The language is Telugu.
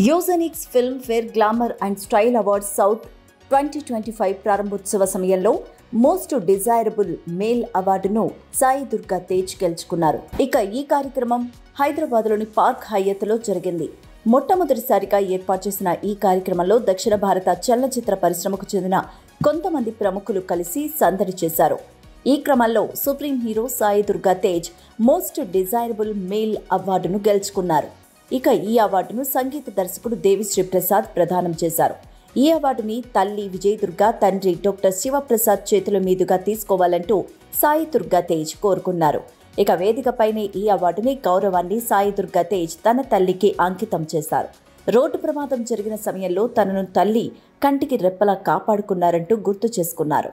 Eugenics film fair glamour and style awards south 2025 ప్రారంభోత్సవ సమయంలో మోస్ట్ డిజైరబుల్ మేల్ అవార్డును సాయి దుర్గా తేజ్ గెలుచుకున్నారు. ఇక ఈ కార్యక్రమం హైదరాబాద్లోని పార్క్ హయత్లో జరిగింది. మొట్టమొదటిసారిగా ఏర్పాటు చేసిన ఈ కార్యక్రమంలో దక్షిణ భారత చలనచిత్ర పరిశ్రమకు చెందిన కొంతమంది ప్రముఖులు కలిసి సందడి చేశారు. ఈ క్రమంలో supreme hero Sai Durga Tej most desirable male అవార్డును గెలుచుకున్నారు. ఇక ఈ అవార్డును సంగీత దర్శకుడు దేవిశ్రీ ప్రసాద్ ప్రదానం చేశారు. ఈ అవార్డుని తల్లి విజయ్ దుర్గా, తండ్రి డాక్టర్ శివప్రసాద్ చేతుల మీదుగా తీసుకోవాలంటూ సాయి దుర్గా తేజ్ కోరుకున్నారు. ఇక వేదికపైనే ఈ అవార్డుని గౌరవాన్ని సాయి దుర్గా తేజ్ తన తల్లికి అంకితం చేశారు. రోడ్డు ప్రమాదం జరిగిన సమయంలో తనను తల్లి కంటికి రెప్పలా కాపాడుకున్నారంటూ గుర్తు చేసుకున్నారు.